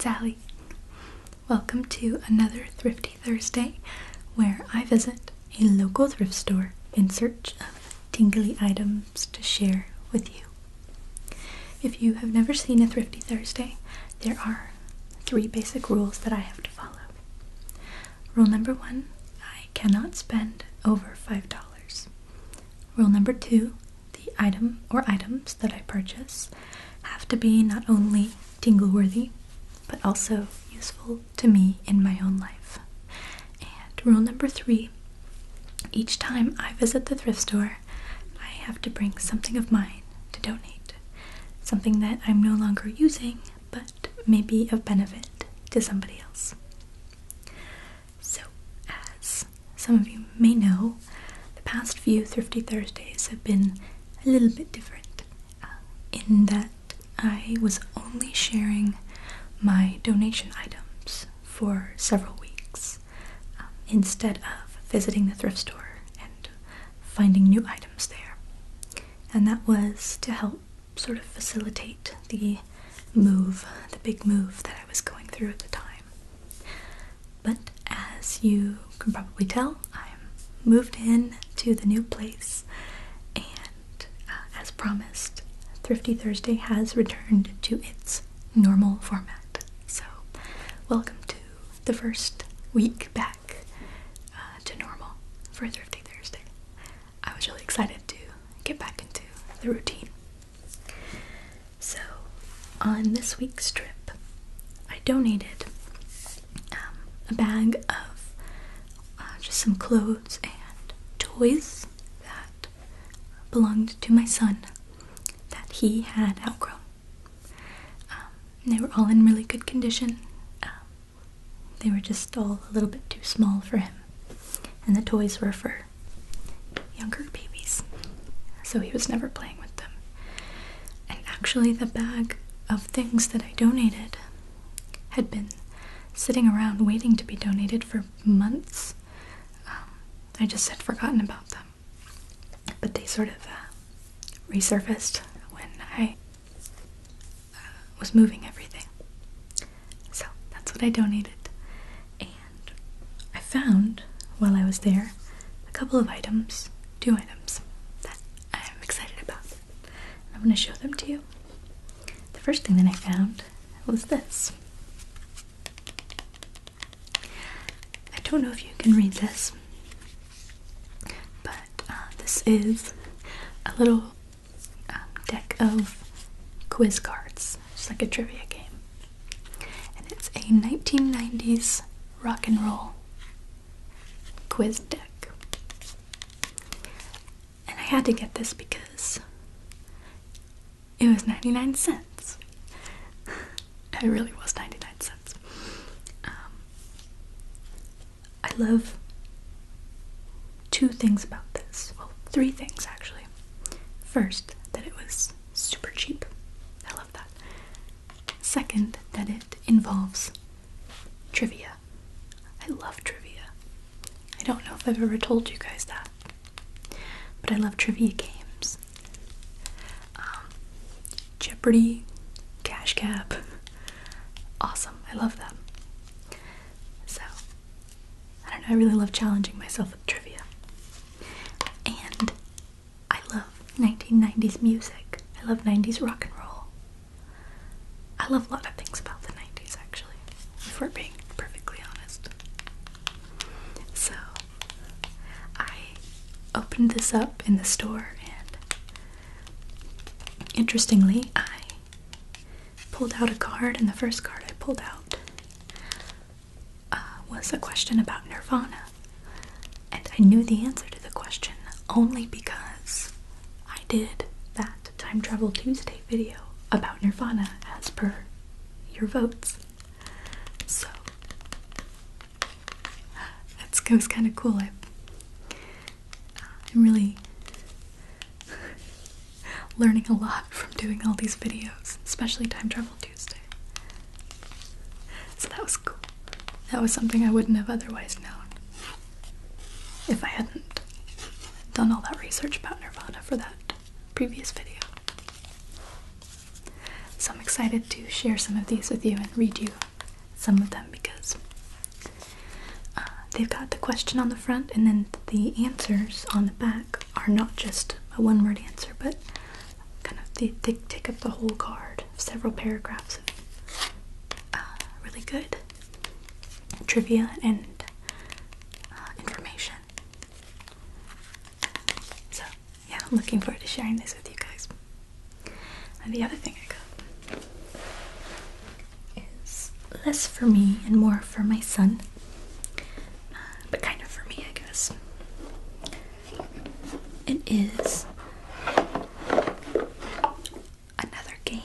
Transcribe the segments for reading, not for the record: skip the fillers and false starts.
it's Allie. Welcome to another Thrifty Thursday, where I visit a local thrift store in search of tingly items to share with you. If you have never seen a Thrifty Thursday, there are 3 basic rules that I have to follow. Rule number 1, I cannot spend over $5. Rule number 2, the item or items that I purchase have to be not only tingle-worthy, but also useful to me in my own life. And rule number 3, each time I visit the thrift store, I have to bring something of mine to donate. Something that I'm no longer using, but may be of benefit to somebody else. So, as some of you may know, the past few Thrifty Thursdays have been a little bit different, in that I was only sharing my donation items for several weeks, instead of visiting the thrift store and finding new items there. And that was to help sort of facilitate the big move that I was going through at the time. But as you can probably tell, I'm moved in to the new place, and as promised, Thrifty Thursday has returned to its normal format. So, welcome to the first week back to normal for Thrifty Thursday. I was really excited to get back into the routine. So, on this week's trip, I donated a bag of just some clothes and toys that belonged to my son that he had outgrown. They were all in really good condition. They were just all a little bit too small for him, and the toys were for younger babies, so he was never playing with them. And actually, the bag of things that I donated had been sitting around waiting to be donated for months. I just had forgotten about them, but they sort of resurfaced when I was moving everything. So that's what I donated. And I found, while I was there, a couple of items, 2 items, that I am excited about. I'm going to show them to you. The first thing that I found was this. I don't know if you can read this, but this is a little deck of quiz cards, just like a trivia game. And it's a 1990s rock and roll quiz deck. And I had to get this because it was 99 cents. It really was 99 cents. I love 2 things about this. Well, 3 things actually. First, that it was super cheap. I love that. Second, that it involves trivia. I love trivia. I don't know if I've ever told you guys that, but I love trivia games. Jeopardy, Cash Cab. Awesome. I love them. So, I don't know, I really love challenging myself with trivia. And I love 1990s music. I love 90s rock and roll. I love a lot of things about the 90s, actually, if we're being perfectly honest. So, I opened this up in the store, and interestingly, I pulled out a card, and the first card I pulled out was a question about Nirvana. And I knew the answer to the question only because I did that Time Travel Tuesday video about Nirvana as per your votes. So, it was kind of cool. I'm really learning a lot from doing all these videos, especially Time Travel Tuesday. So that was cool. That was something I wouldn't have otherwise known if I hadn't done all that research about Nirvana for that previous video. So I'm excited to share some of these with you and read you some of them because they've got the question on the front, and then the answers on the back are not just a one-word answer, but kind of they take up the whole card, several paragraphs of really good trivia and information. So yeah, I'm looking forward to sharing this with you guys. And the other thing I got is less for me and more for my son, but kind of for me, I guess. It is another game.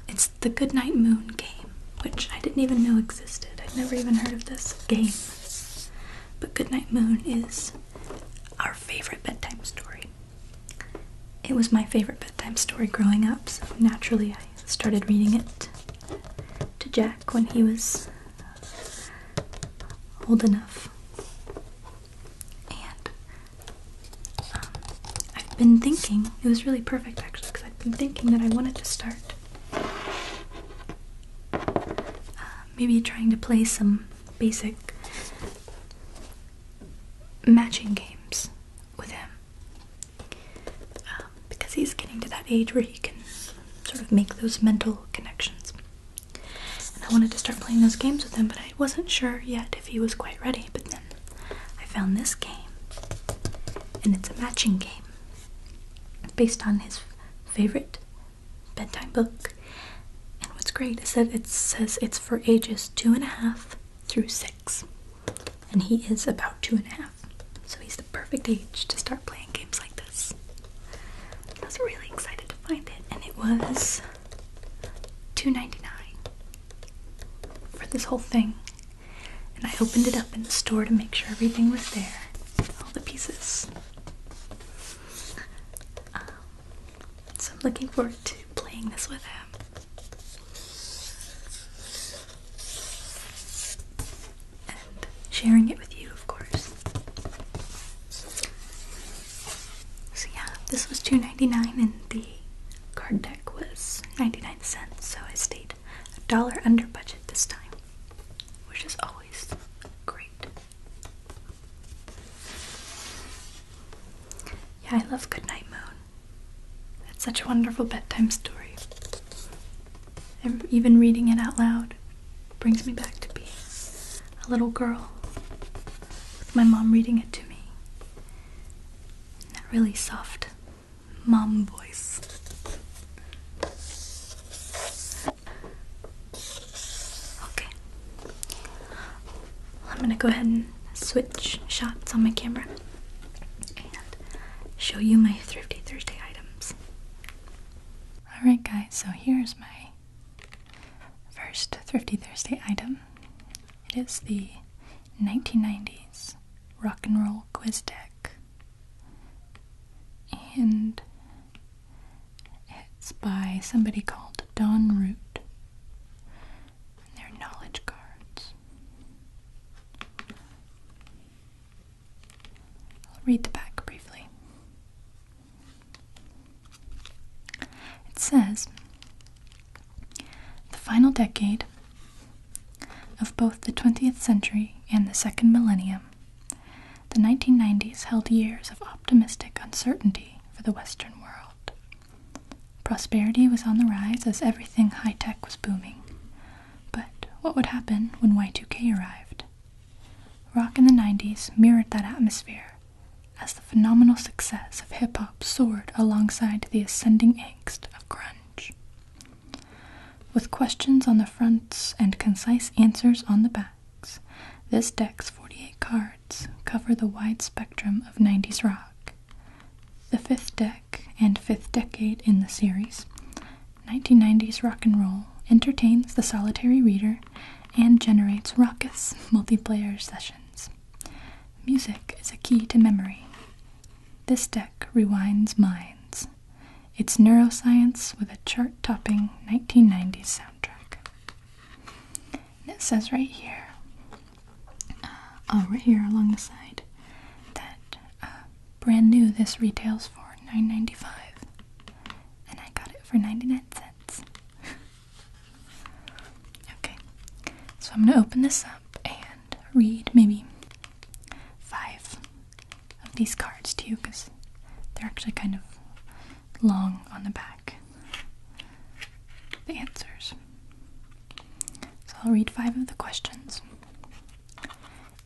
It's the Goodnight Moon game, which I didn't even know existed. I'd never even heard of this game. But Goodnight Moon is our favorite bedtime story. It was my favorite bedtime story growing up, so naturally I started reading it to Jack when he was old enough. And I've been thinking, it was really perfect actually, because I've been thinking that I wanted to start maybe trying to play some basic matching games with him. Because he's getting to that age where he can sort of make those mental connections. And I wanted to start playing those games with him, but I wasn't sure yet if he was quite ready. But then I found this game, and it's a matching game based on his favorite bedtime book. And what's great is that it says it's for ages 2.5 through 6. And he is about 2.5. So he's the perfect age to start playing games like this. I was really excited to find it, and it was $2.99 for this whole thing. And I opened it up in the store to make sure everything was there, all the pieces. So I'm looking forward to playing this with him. And sharing it with you, of course. So yeah, this was $2.99 and the card deck was 99 cents, so I stayed $1 under budget this time, which is always great. Yeah, I love Goodnight Moon. It's such a wonderful bedtime story. Even reading it out loud brings me back to being a little girl with my mom reading it to me. That really soft mom voice. Okay. I'm gonna go ahead and switch shots on my camera and show you my Thrifty Thursday items. Alright guys, so here's my first Thrifty Thursday item. It is the 1990's rock and roll quiz deck. And it's by somebody called Dawn Root. And they're knowledge cards. I'll read the back briefly. It says, the final decade of both the 20th century and the second millennium, the 1990s held years of optimistic uncertainty for the Western world. Prosperity was on the rise as everything high-tech was booming. But what would happen when Y2K arrived? Rock in the 90s mirrored that atmosphere as the phenomenal success of hip-hop soared alongside the ascending angst of grunge. With questions on the fronts and concise answers on the backs, this deck's 48 cards cover the wide spectrum of 90s rock. The fifth deck and fifth decade in the series, 1990s rock and roll entertains the solitary reader and generates raucous multiplayer sessions. Music is a key to memory. This deck rewinds minds. It's neuroscience with a chart-topping 1990s soundtrack. And it says right here along the side, that brand new, this retails for $9.95, and I got it for 99¢. Okay, so I'm going to open this up and read maybe 5 of these cards to you, because they're actually kind of long on the back, the answers. So I'll read 5 of the questions,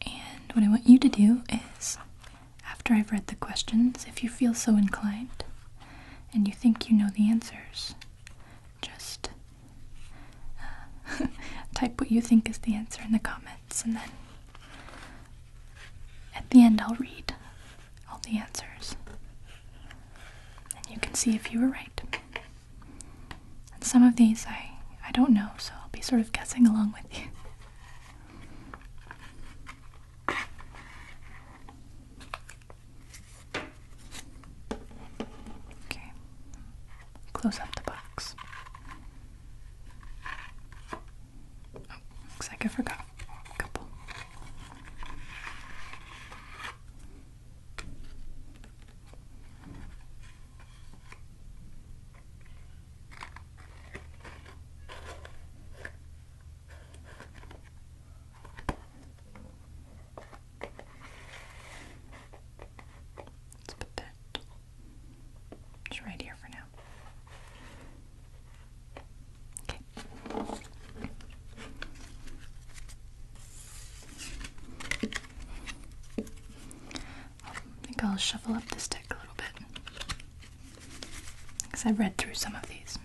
and what I want you to do is, after I've read the questions, if you feel so inclined and you think you know the answers, just type what you think is the answer in the comments, and then at the end I'll read all the answers and you can see if you were right. And some of these I don't know, so I'll be sort of guessing along with you. Okay, close up the box. Oh, looks like I forgot a couple. Let's put that just right here for now. Okay. I think I'll shuffle up this deck a little bit, because I've read through some of these.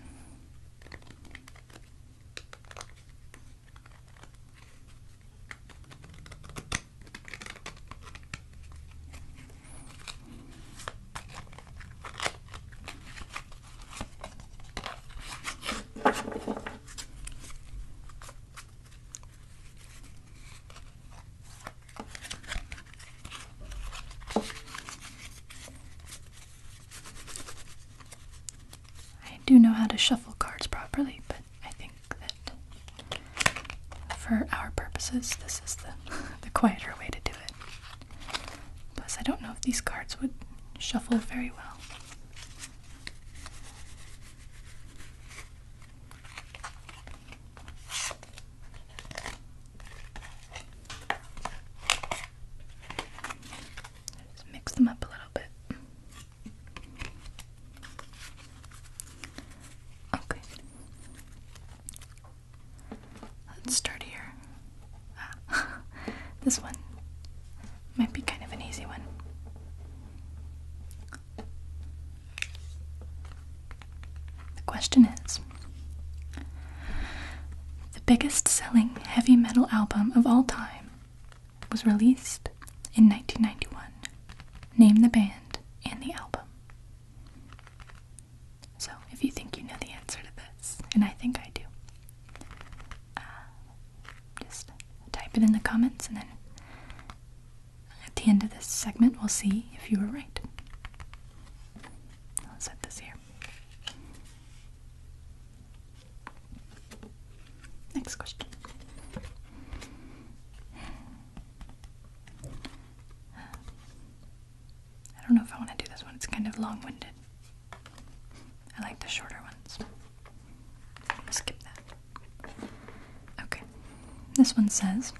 I do know how to shuffle cards properly, but I think that for our purposes, this is the quieter way to do it. Plus, I don't know if these cards would shuffle very well. Just mix them up a little bit. Okay. Let's start here. This one might be kind of an easy one. The question is, the biggest selling heavy metal album of all time was released in 1991. Name the band and the album. So, if you think you know the answer to this, and I think I do, just type it in the comments, and then at the end of this segment we'll see if you were right. I'll set this here. Next question. I don't know if I want to do this one, it's kind of long-winded. I like the shorter ones. I'll skip that. Okay, this one says,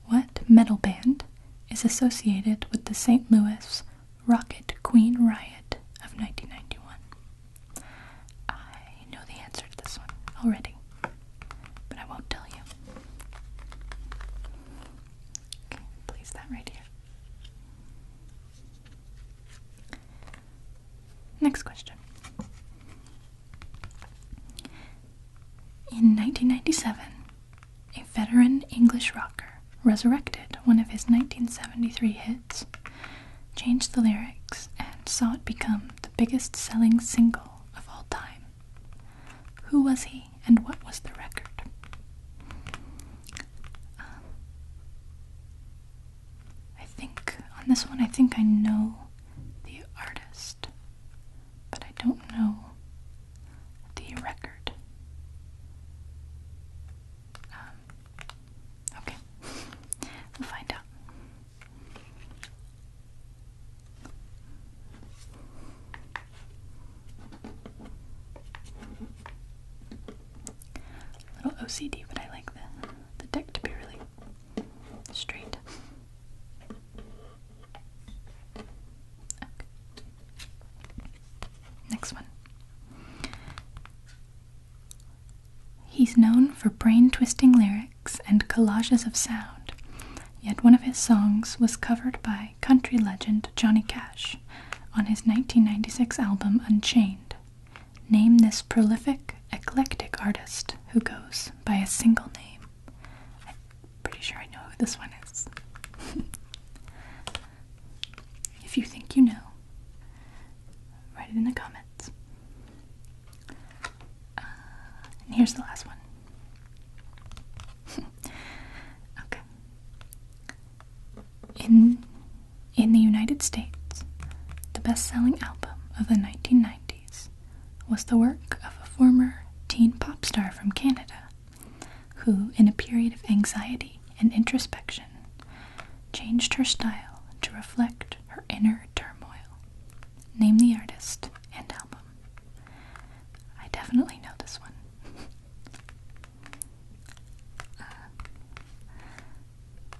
what metal band is associated with the St. Louis Rocket Queen riot of 1991? I know the answer to this one already, but I won't tell you. Okay, place that right here. Next question. In 1997, a veteran English rocker resurrected one of his 1973 hits, changed the lyrics, and saw it become the biggest selling single of all time. Who was he, and what was the record? I think, on this one, I think I know the artist, but I don't know the record. Okay, we'll find out. OCD, but I like the deck to be really straight. Okay. Next one. He's known for brain-twisting lyrics and collages of sound, yet one of his songs was covered by country legend Johnny Cash on his 1996 album Unchained. Name this prolific, eclectic artist who goes by a single name. I'm pretty sure I know who this one is. If you think you know, write it in the comments. And here's the last one. Okay. In the United States, the best-selling album of the 1990s was the work of a former teen pop star from Canada who, in a period of anxiety and introspection, changed her style to reflect her inner turmoil. Name the artist and album. I definitely know this one.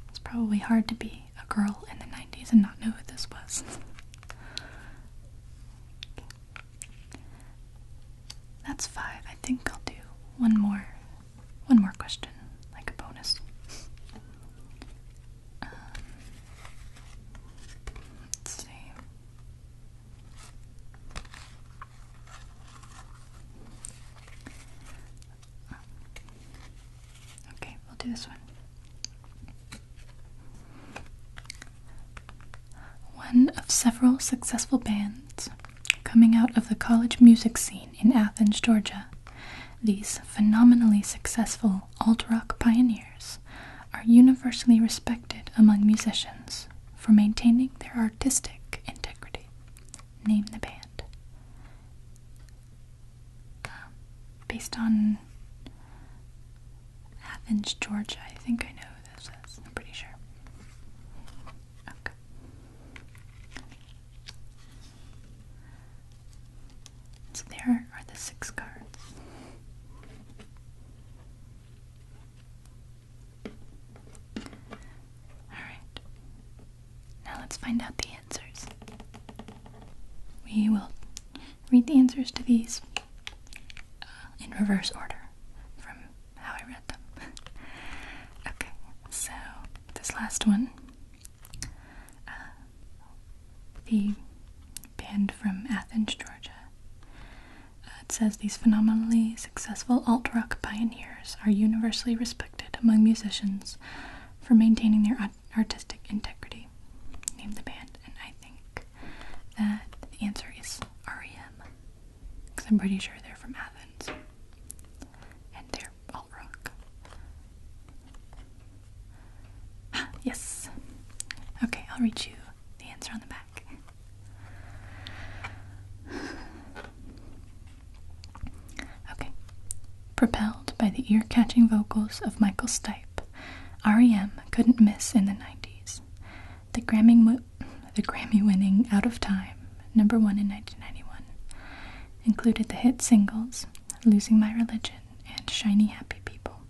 It's probably hard to be a girl in the 90s and not know who this was. That's 5. I think I'll do one more question, like a bonus. Let's see. Okay, we'll do this one. One of several successful bands coming out of the college music scene in Athens, Georgia, these phenomenally successful alt-rock pioneers are universally respected among musicians for maintaining their artistic integrity. Name the band. Based on Athens, Georgia, I think I know who this is. I'm pretty sure. Okay. So there are the 6 cards. Alright. Now let's find out the answers. We will read the answers to these in reverse order from how I read them. Okay, so this last one, the band from Athens, Georgia. It says these phenomenally successful alt-rock pioneers are universally respected among musicians for maintaining their artistic integrity. Name the band, and I think that the answer is REM, because I'm pretty sure they're from Athens, and they're alt-rock. Yes. Okay, I'll read you the answer on the back. Propelled by the ear-catching vocals of Michael Stipe, REM couldn't miss in the 90s. The Grammy-winning Out of Time, #1 in 1991, included the hit singles Losing My Religion and Shiny Happy People.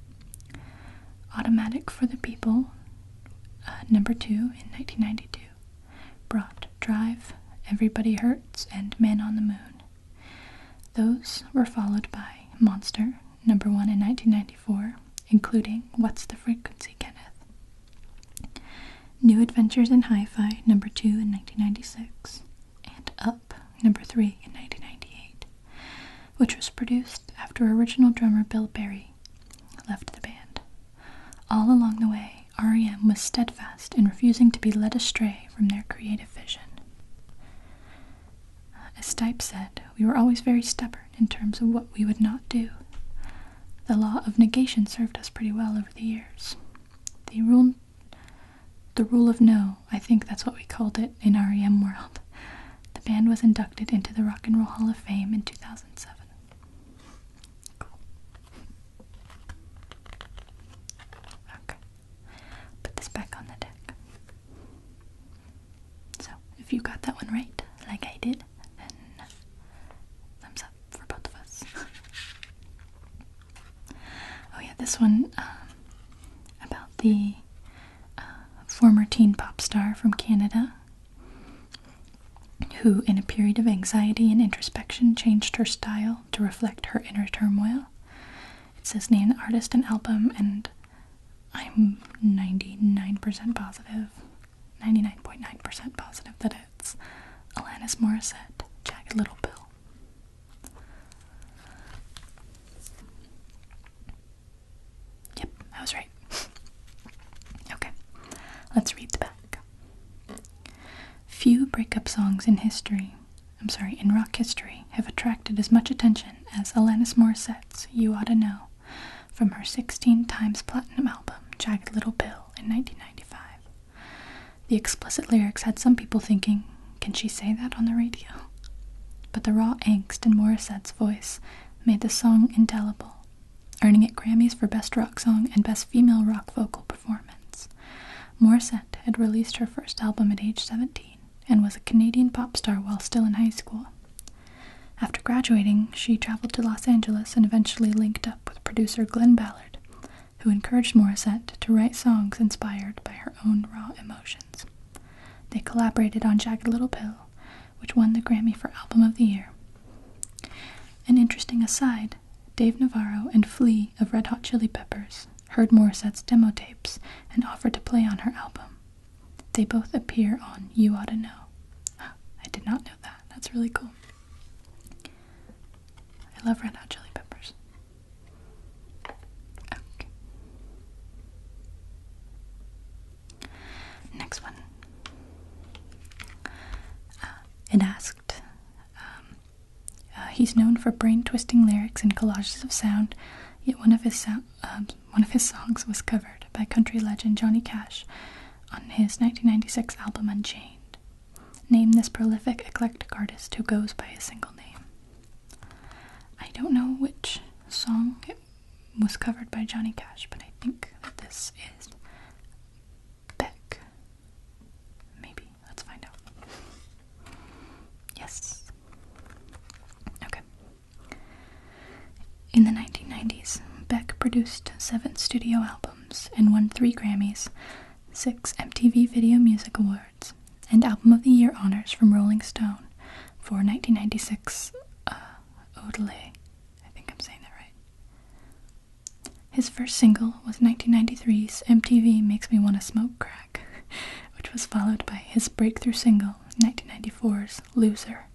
Automatic for the People, #2 in 1992, brought Drive, Everybody Hurts, and Man on the Moon. Those were followed by Monster, #1 in 1994, including What's the Frequency, Kenneth? New Adventures in Hi-Fi, #2 in 1996, and Up, #3 in 1998, which was produced after original drummer Bill Berry left the band. All along the way, REM was steadfast in refusing to be led astray from their creative vision. As Stipe said, we were always very stubborn in terms of what we would not do. The law of negation served us pretty well over the years. The rule of no, I think that's what we called it in REM world. The band was inducted into the Rock and Roll Hall of Fame in 2007. Cool. Okay. Put this back on the deck. So, if you got that one right, like I did, then thumbs up for both of us. Oh yeah, this this one about the former teen pop star from Canada who, in a period of anxiety and introspection, changed her style to reflect her inner turmoil. It says name the artist and album, and I'm 99% positive, 99.9% positive that it's Alanis Morissette, Jagged Little Pill. Yep, I was right. Okay, let's read the back. Few breakup songs in rock history have attracted as much attention as Alanis Morissette's You Oughta Know from her 16 times platinum album, Jagged Little Pill, in 1995. The explicit lyrics had some people thinking, can she say that on the radio? But the raw angst in Morissette's voice made the song indelible, earning it Grammys for Best Rock Song and Best Female Rock Vocal Performance. Morissette had released her first album at age 17 and was a Canadian pop star while still in high school. After graduating, she traveled to Los Angeles and eventually linked up with producer Glenn Ballard, who encouraged Morissette to write songs inspired by her own raw emotions. They collaborated on Jagged Little Pill, which won the Grammy for Album of the Year. An interesting aside, Dave Navarro and Flea of Red Hot Chili Peppers heard Morissette's demo tapes and offered to play on her album. They both appear on You Oughta Know. Oh, I did not know that. That's really cool. I love Red Hot Chili Peppers. Okay. Next one. It asked, he's known for brain-twisting lyrics and collages of sound, yet one of his songs was covered by country legend Johnny Cash on his 1996 album Unchained. Name this prolific, eclectic artist who goes by a single name. I don't know which song it was covered by Johnny Cash, but I think that this is Beck. Maybe. Let's find out. Yes. Okay. In the 1990s, Beck produced 7 studio albums and won 3 Grammys, 6 MTV Video Music Awards, and Album of the Year honors from Rolling Stone for 1996 Odelay. I think I'm saying that right. His first single was 1993's MTV Makes Me Wanna Smoke Crack, which was followed by his breakthrough single, 1994's Loser.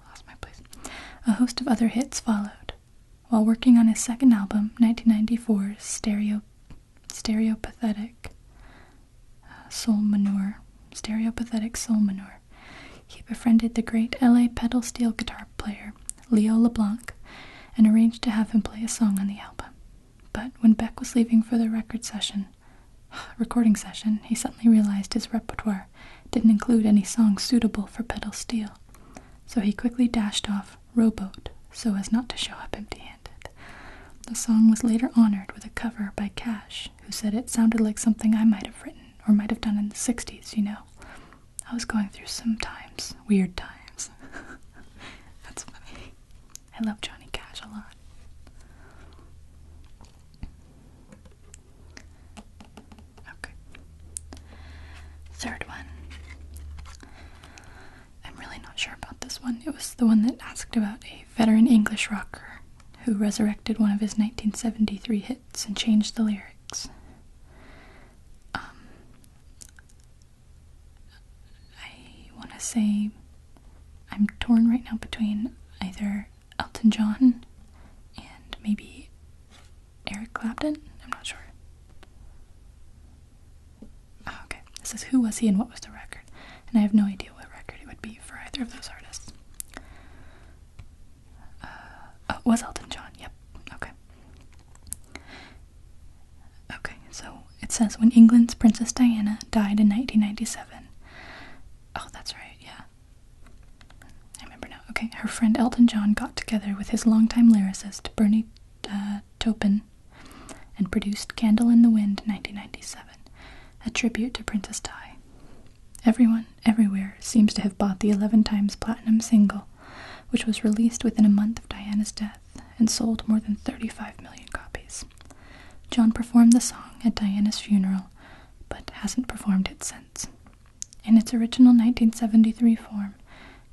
Lost my place. A host of other hits followed. While working on his second album, 1994's Stereopathetic Soul Manure, he befriended the great LA pedal steel guitar player Leo LeBlanc and arranged to have him play a song on the album. But when Beck was leaving for the recording session, he suddenly realized his repertoire didn't include any songs suitable for pedal steel, so he quickly dashed off Rowboat so as not to show up empty-handed. The song was later honored with a cover by Cash, who said it sounded like something I might have written, or might have done in the 60s, you know. I was going through some times, weird times. That's funny. I love Johnny Cash a lot. Okay. Third one. I'm really not sure about this one. It was the one that asked about a veteran English rocker who resurrected one of his 1973 hits and changed the lyrics. I want to say I'm torn right now between either Elton John and maybe Eric Clapton. I'm not sure. Oh, okay. This says who was he and what was the record, and I have no idea what record it would be for either of those artists. It was Elton John, yep, okay. Okay, so it says when England's Princess Diana died in 1997. Oh, that's right, yeah. I remember now. Okay, her friend Elton John got together with his longtime lyricist Bernie Taupin and produced Candle in the Wind 1997, a tribute to Princess Di. Everyone, everywhere, seems to have bought the 11 times platinum single, which was released within a month of Diana's death and sold more than 35 million copies. John performed the song at Diana's funeral, but hasn't performed it since. In its original 1973 form,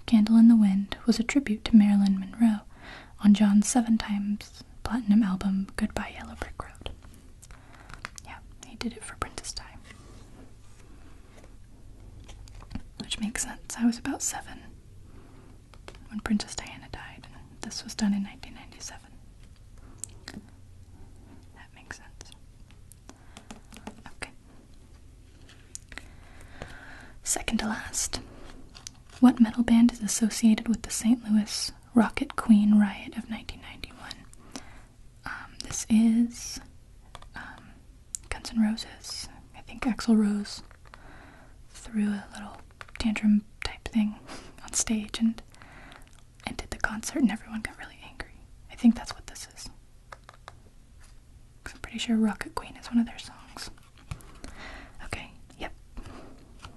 Candle in the Wind was a tribute to Marilyn Monroe on John's 7 times platinum album Goodbye Yellow Brick Road. Yeah, he did it for Princess Di. Which makes sense. I was about 7 when Princess Diana died, and this was done in 1997. That makes sense. Okay. Second to last. What metal band is associated with the St. Louis Rocket Queen riot of 1991? This is Guns N' Roses. I think Axl Rose threw a little tantrum type thing on stage and ended the concert and everyone got really angry. I think that's what this is. 'Cause I'm pretty sure Rocket Queen is one of their songs. Okay, yep.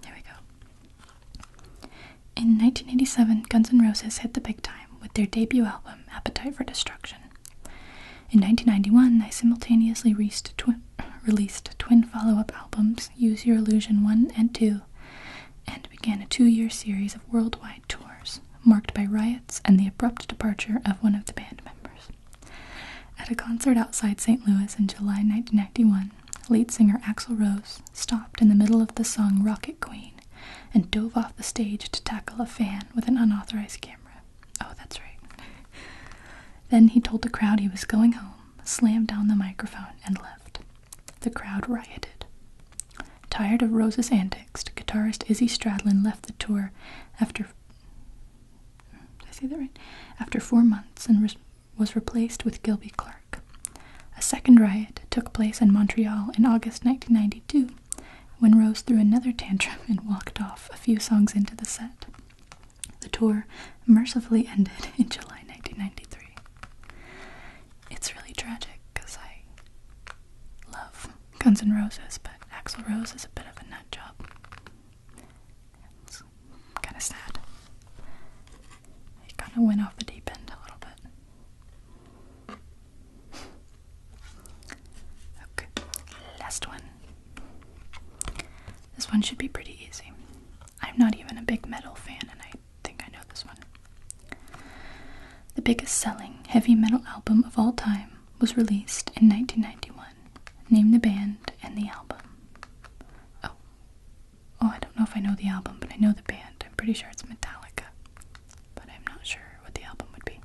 Here we go. In 1987, Guns N' Roses hit the big time with their debut album, Appetite for Destruction. In 1991, they simultaneously released twin follow-up albums, Use Your Illusion 1 and 2, and began a 2-year series of worldwide tours, marked by riots and the abrupt departure of one of the band members. At a concert outside St. Louis in July 1991, lead singer Axl Rose stopped in the middle of the song Rocket Queen and dove off the stage to tackle a fan with an unauthorized camera. Oh, that's right. Then he told the crowd he was going home, slammed down the microphone, and left. The crowd rioted. Tired of Rose's antics, guitarist Izzy Stradlin left the tour after 4 months and was replaced with Gilby Clarke. A second riot took place in Montreal in August 1992, when Rose threw another tantrum and walked off a few songs into the set. The tour mercifully ended in July 1993. It's really tragic because I love Guns N' Roses, but Axl Rose is a bit of a nut job. It's kind of sad. He kind of went off the deep end a little bit. Okay, last one. This one should be pretty easy. I'm not even a big metal fan, and I think I know this one. The biggest selling heavy metal album of all time was released in 1991. Name the band and the album. Oh, I don't know if I know the album, but I know the band. I'm pretty sure it's Metallica, but I'm not sure what the album would be,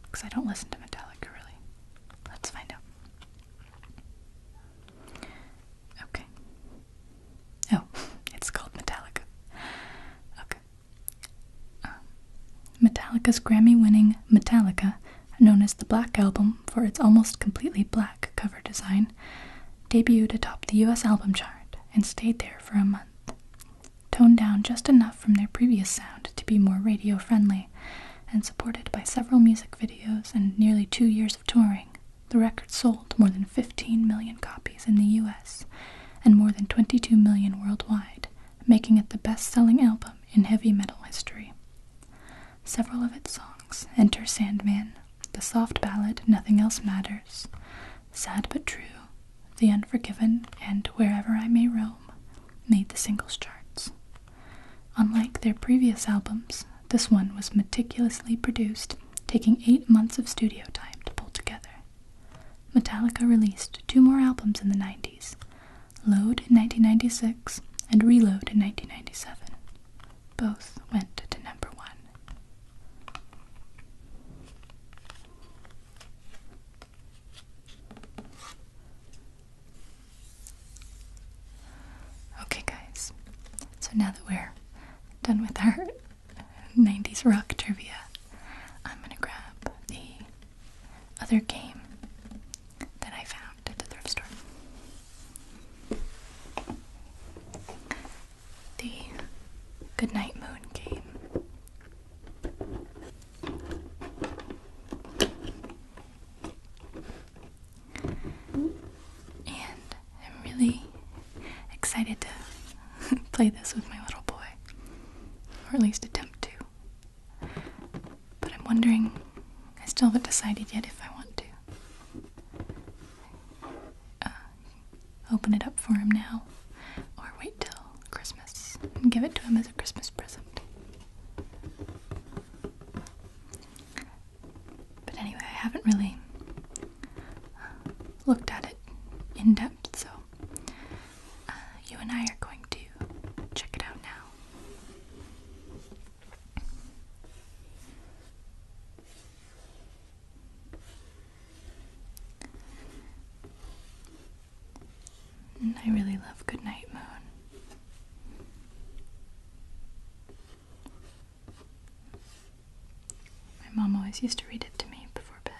because I don't listen to Metallica really. Let's find out. Okay. Oh, it's called Metallica. Okay. Metallica's Grammy-winning Metallica, known as the Black Album for its almost completely black cover design, debuted atop the US album chart and stayed there for a month. Toned down just enough from their previous sound to be more radio-friendly, and supported by several music videos and nearly 2 years of touring, the record sold more than 15 million copies in the US and more than 22 million worldwide, making it the best-selling album in heavy metal history. Several of its songs, Enter Sandman, the soft ballad Nothing Else Matters, Sad But True, The Unforgiven, and Wherever I May Roam, made the singles charts. Unlike their previous albums, this one was meticulously produced, taking 8 months of studio time to pull together. Metallica released 2 more albums in the 90s, Load in 1996 and Reload in 1997. Both went to number 1. Okay guys, so now that we're done with our 90s rock trivia, I'm gonna grab the other game that I found at the thrift store. The Goodnight Moon game. And I'm really excited to play this with my little boy, or at least attempt to. But I'm wondering, I still still haven't decided yet if I want to open it up for him now or wait till Christmas and give it to him as a Christmas present. But anyway, I haven't really looked at it in depth, so you and I are going to check it out now. And I really love Goodnight Moon. My mom always used to read it to me before bed.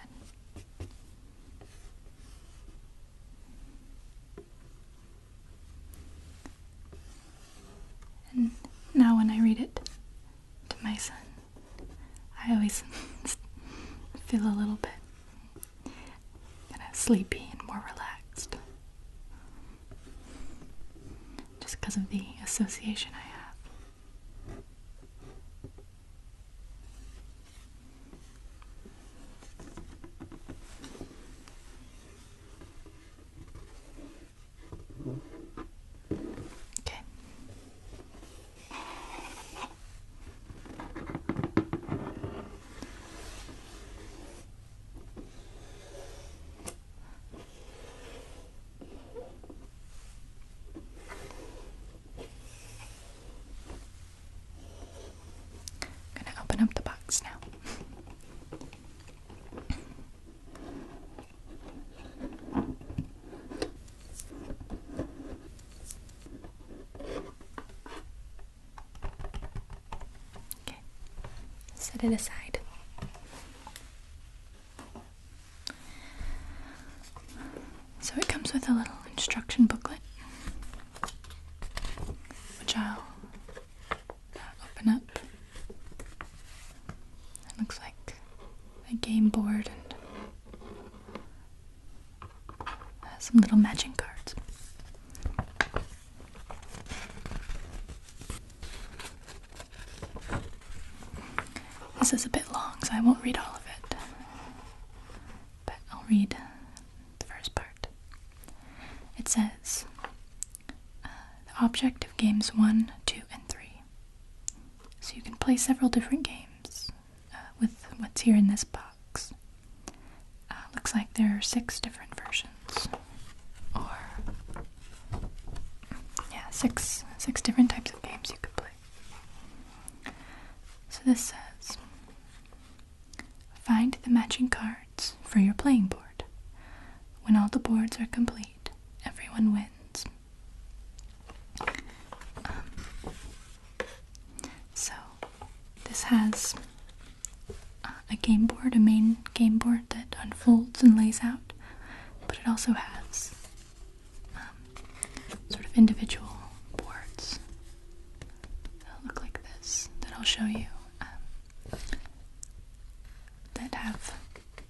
And now when I read it to my son, I always feel a little bit kind of sleepy and more relaxed. Just because of the association I have. Okay. I'm gonna open up the box now. Okay, set it aside. So it comes with a little instruction booklet, which I'll open up. It looks like a game board and some little matching cards. This is a bit long, so I won't read all of it, but I'll read the first part. It says, the object of games 1, 2, and 3. So you can play several different games with what's here in this box. Looks like there are 6 different versions. Or, yeah, six different types of games you could play. So this says, find the matching cards for your playing board. When all the boards are complete, everyone wins. So this has a game board, a main game board that unfolds and lays out, but it also has sort of individual boards that look like this, that I'll show you, that have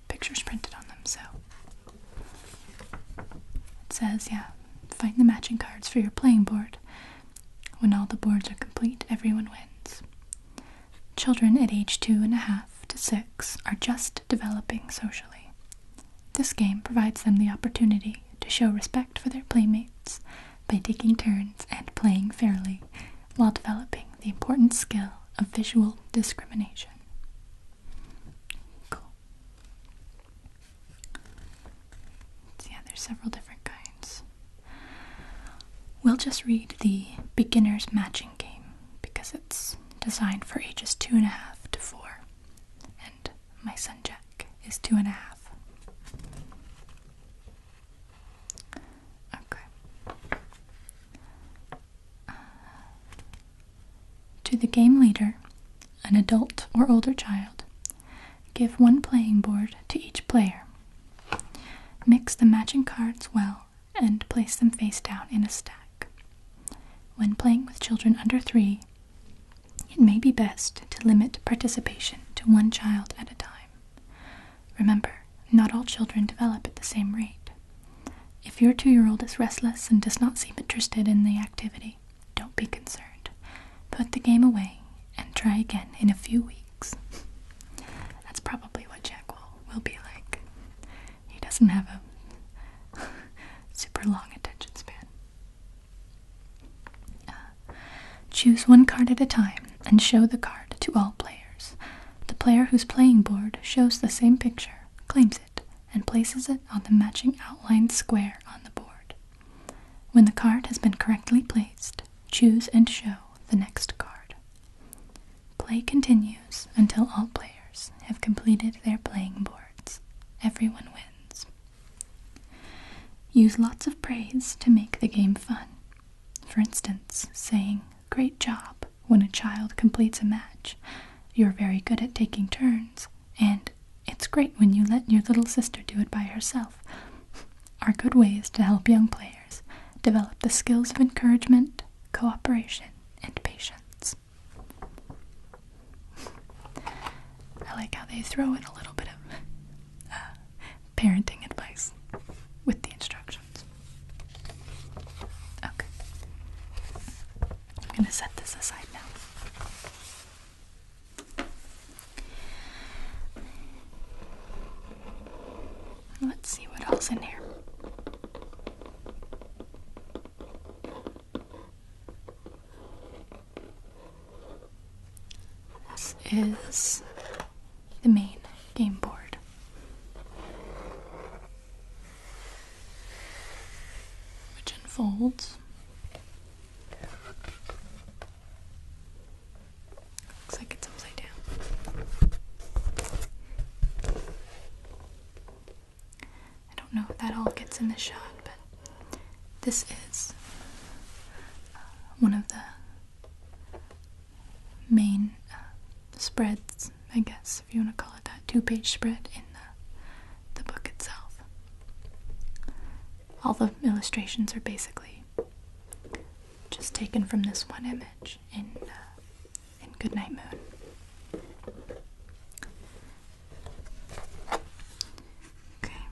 pictures printed on them. So it says, yeah, find the matching cards for your playing board. When all the boards are complete, everyone wins. Children at age 2.5 to 6 are just developing socially. This game provides them the opportunity to show respect for their playmates by taking turns and playing fairly, while developing the important skill of visual discrimination. Cool. So yeah, there's several different kinds. We'll just read the beginner's matching game because it's designed for ages 2.5 to 4, and my son Jack is 2.5. Okay. To the game leader, an adult or older child, give one playing board to each player. Mix the matching cards well and place them face down in a stack. When playing with children under 3, it may be best to limit participation to one child at a time. Remember, not all children develop at the same rate. If your 2-year-old is restless and does not seem interested in the activity, don't be concerned. Put the game away and try again in a few weeks. That's probably what Jack will doesn't have a super long attention span. Choose one card at a time and show the card to all players. The player whose playing board shows the same picture claims it and places it on the matching outlined square on the board. When the card has been correctly placed, choose and show the next card. Play continues until all players have completed their playing boards. Everyone wins. Use lots of praise to make the game fun. For instance, saying, "Great job," when a child completes a match, "You're very good at taking turns," and "It's great when you let your little sister do it by herself," are good ways to help young players develop the skills of encouragement, cooperation, and patience. I like how they throw in a little bit of parenting advice with the instructions. Okay. I'm going to set this aside now. Let's see what else in here. This is the main game board. Which unfolds. Looks like it's upside down. I don't know if that all gets in the shot, but this is one of the main spreads, I guess, if you want to call it that, 2-page spread in the book itself. All the illustrations are basically just taken from this one image in Goodnight Moon. Okay,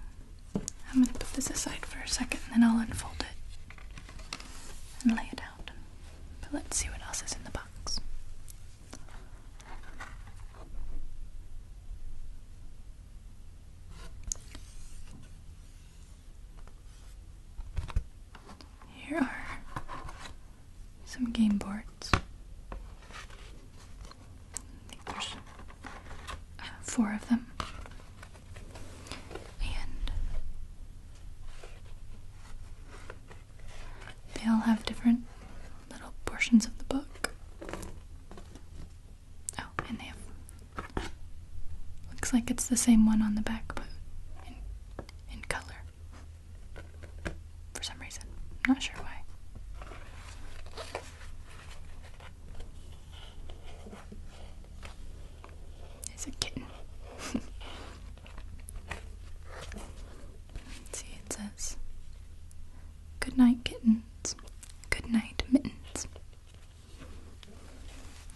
I'm going to put this aside for a second and then I'll unfold it and lay it out. But let's see what else is in the box. Here are some game boards. I think there's 4 of them. And they all have different little portions of the book. Oh, and they have, looks like it's the same one on the back, but in color. For some reason. I'm not sure why. It's a kitten. Let's see, it says, "Goodnight kittens, goodnight mittens."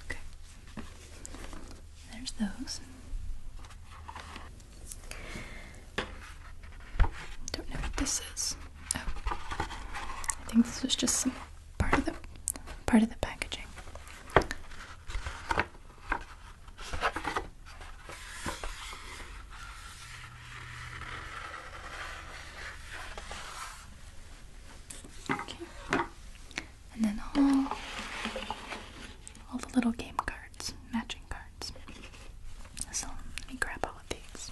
Okay. There's those. Don't know what this is. Oh. I think this was just some part of the packaging. Okay. And then all the little game cards, matching cards. So let me grab all of these.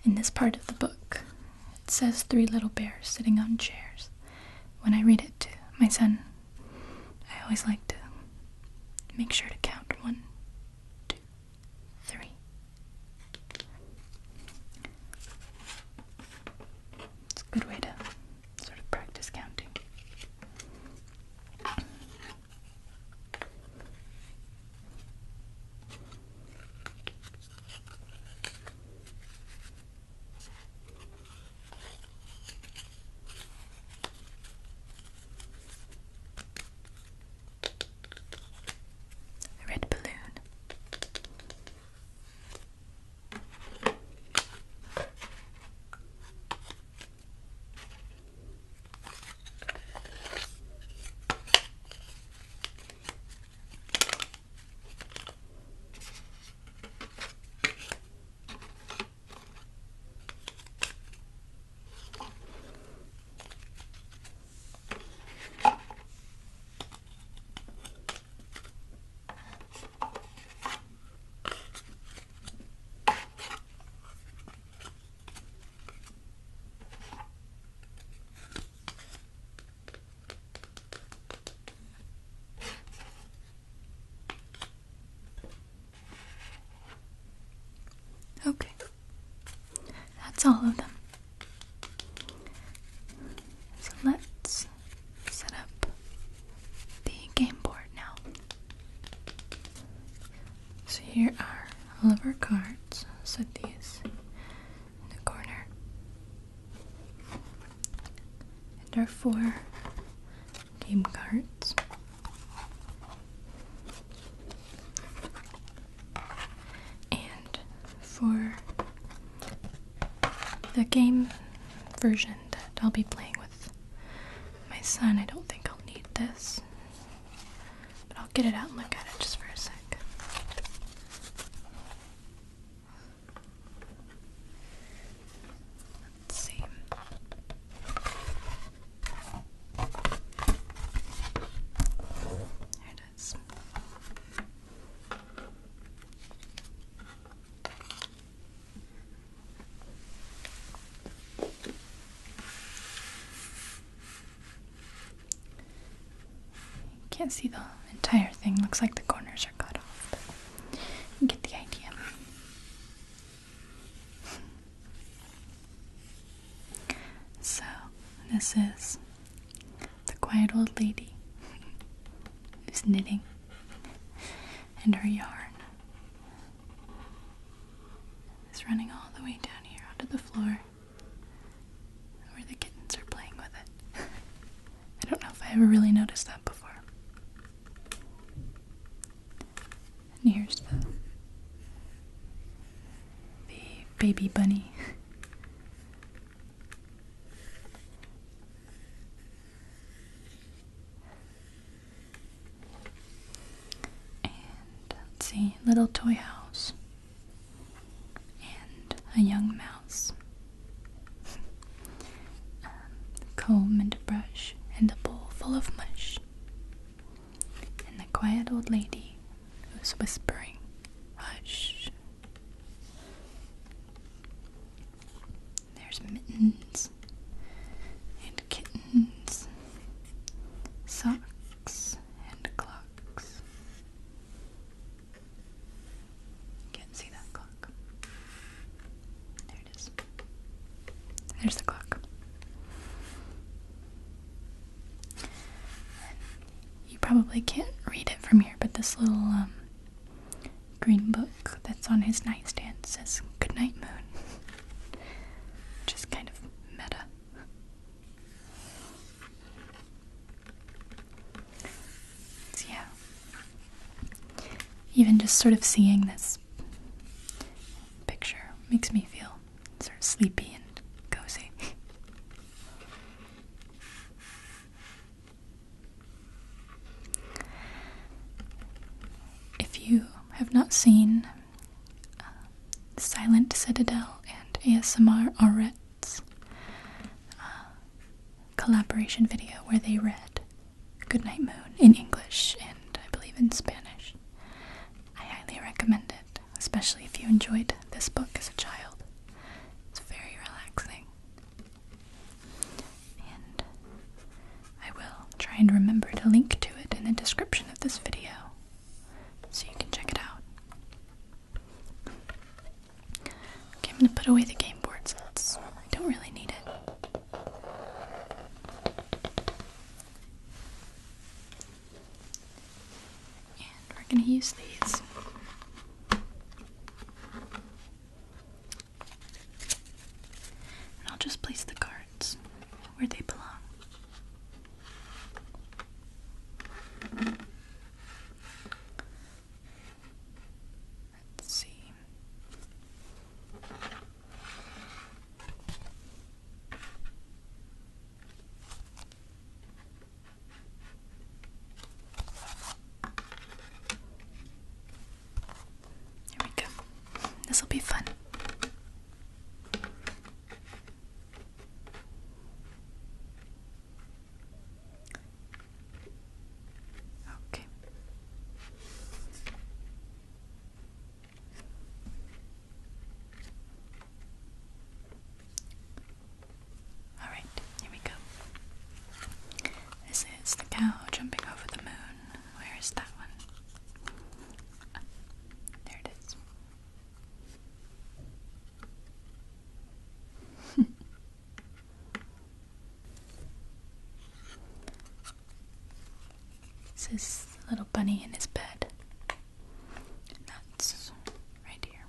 In this part of the book, it says 3 little bears sitting on chairs. When I read it to my son, I always like to make sure to count 1, 2, 3. It's a good way to sort of practice counting. all of them. So let's set up the game board now. So here are all of our cards. Set these in the corner. And our 4 game cards. And for the game version that I'll be playing with my son, I don't think I'll need this, but I'll get it out and look at it just for a sec. Let's see. There it is. Can't see the entire thing. Looks like the corners are cut off, but you get the idea. So, this is the quiet old lady who's knitting, and her yarn is running all the way down here onto the floor where the kittens are playing with it. I don't know if I ever really noticed that before. And here's the baby bunny. And let's see, little toy house. And a young mouse. Comb and a brush and a bowl full of mush. And the quiet old lady who's whispering, hush. There's mittens and kittens, socks and clocks. Can't see that clock. There it is. There's the clock. You probably can't read it from here, but this little green book that's on his nightstand says Goodnight Moon, which is kind of meta. So yeah, even just sort of seeing this picture makes me feel sort of sleepy and cozy. If you have not seen Silent Citadel and ASMR Aurette's collaboration video where they read Goodnight Moon in English and I believe in Spanish, I highly recommend it, especially if you enjoyed this book as a child. It's very relaxing. And I will try and remember to link to it in the description of this video, so you can check it out. Okay, I'm going to put away the game board since I don't really need it. And we're going to use these. And I'll just place the cards where they belong. Let's see. Here we go. This will be fun. Okay. Alright, here we go. This is the cow jumping over the moon. Where is that one? There it is. little bunny in his bed. That's right here.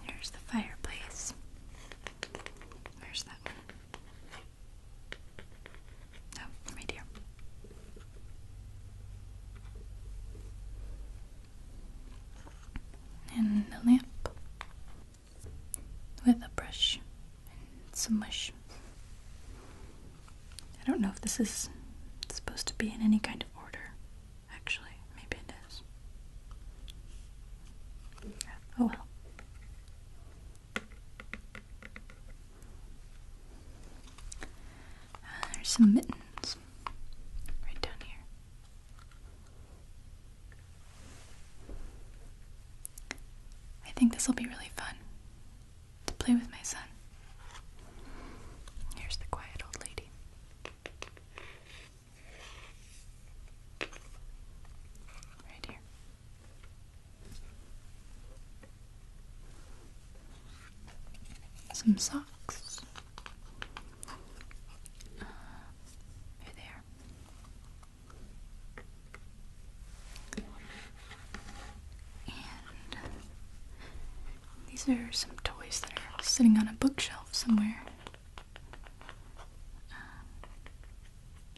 Here's the fireplace. Where's that one? Oh, right here. And the lamp with a brush and some mush. I don't know if this is supposed to be in any kind of order. Actually, maybe it is. Oh well. There's some mittens right down here. I think this will be really fun to play with my son. Here's the quiet old lady. Right here. Some socks. Right there. And these are some toys that are sitting on a bookshelf somewhere.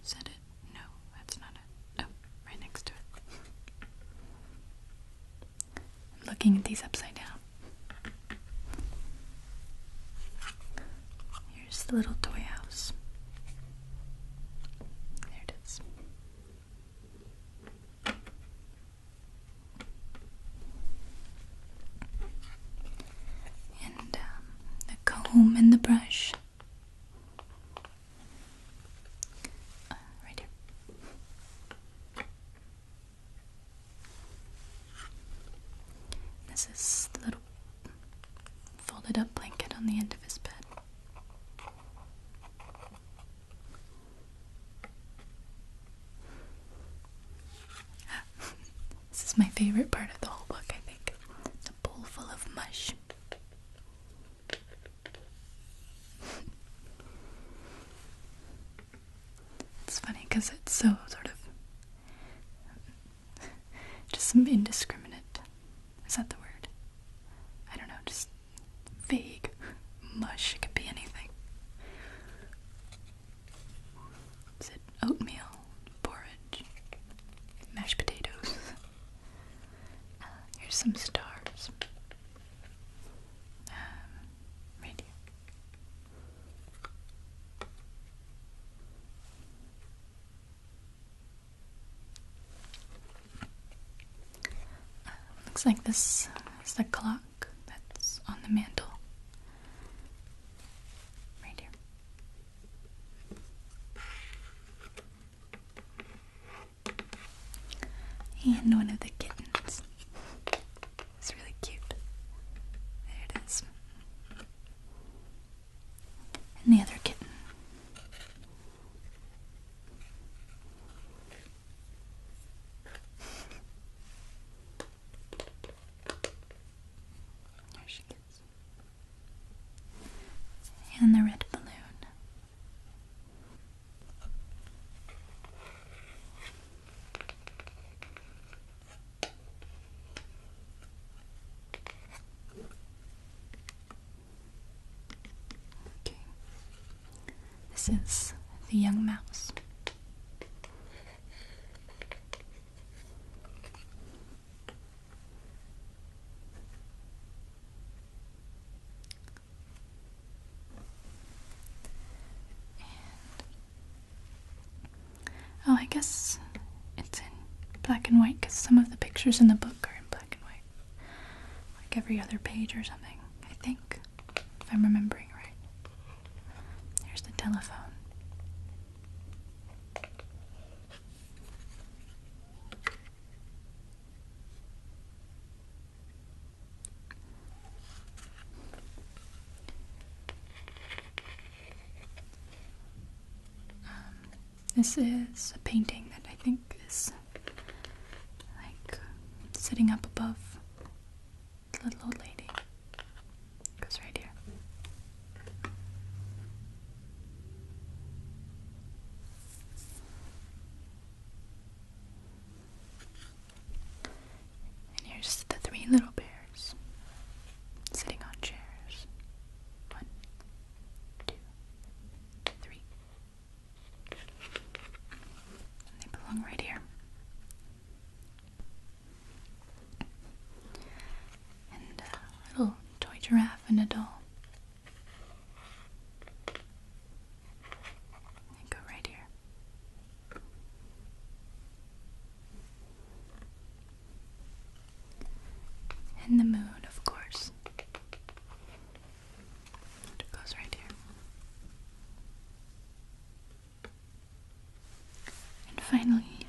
Is that it? No, that's not it. Oh, right next to it. I'm looking at these upside down. Here's the little toy house. There it is. And the comb and the brush. Right here. This is the little folded up blanket on the end of his bed. This is my favorite part of the whole book, I think. It's a bowl full of mush. It's funny because it's so sort of just some indiscriminate, is that the word? I don't know, just vague mush. It could be anything. Is it oatmeal, porridge, mashed potatoes? Here's some stars. Right here. Looks like this is the clock that's on the mantle. Right here. And one of the kittens. It's really cute. There it is. And the other kitten. There she gets. And the red balloon. Okay. This is the young mouse. Oh, I guess it's in black and white because some of the pictures in the book are in black and white. Like every other page or something, I think, if I'm remembering right. There's the telephone. This is a painting that I think is like sitting up above the little old lady. It goes right here. giraffe and a doll. And go right here. And the moon, of course. It goes right here. And finally,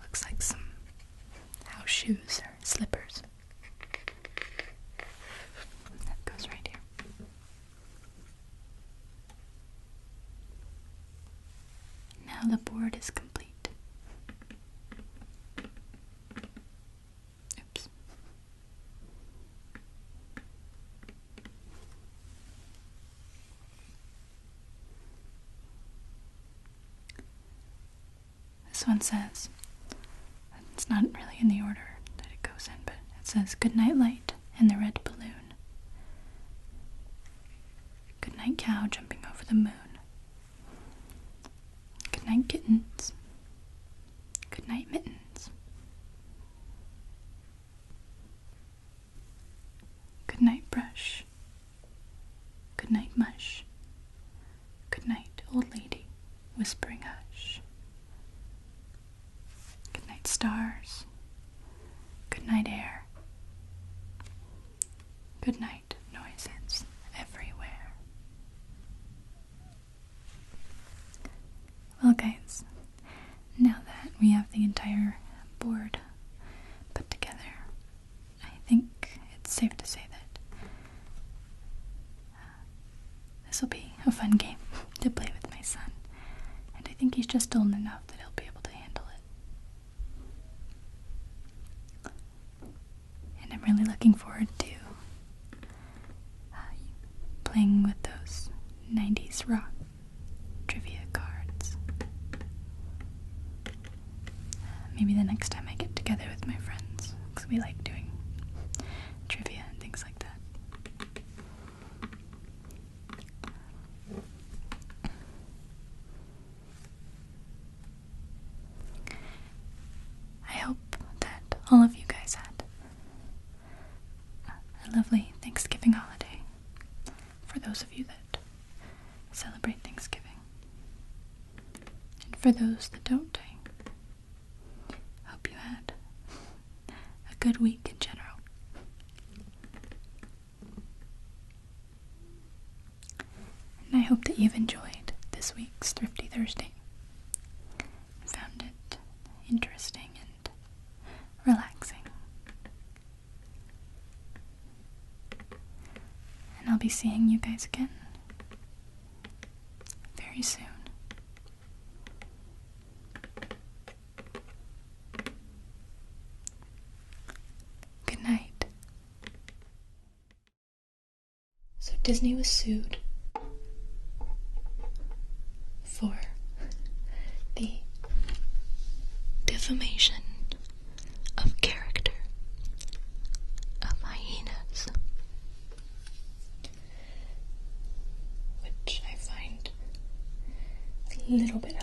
looks like some house shoes or slippers. That goes right here. Now the board is complete. Oops. This one says, it's not really in the order that it goes in, but it says Goodnight Light and the Red Balloon. Goodnight Cow jumping over the moon. Goodnight Kittens. Goodnight Mittens. Goodnight Brush. Goodnight Mush. Goodnight Old Lady, whispering hush. Goodnight Stars. Goodnight Air. Goodnight Noises everywhere. Well guys, now that we have the entire board put together, I think it's safe to say that this will be a fun game to play with my son, and I think he's just old enough that he'll be able to handle it. And I'm really looking forward to playing with those 90's rock trivia cards. Maybe the next time I get together with my friends, because we like doing trivia and things like that. I hope that all of you guys had a lovely Thanksgiving holiday, for those of you that celebrate Thanksgiving. And for those that don't, I hope you had a good week in general. And I hope that you've enjoyed this week's Thrifty Thursday and found it interesting and relaxing. And I'll be seeing you guys again very soon. Good night. So Disney was sued for the defamation of character of hyenas, which I find a little bit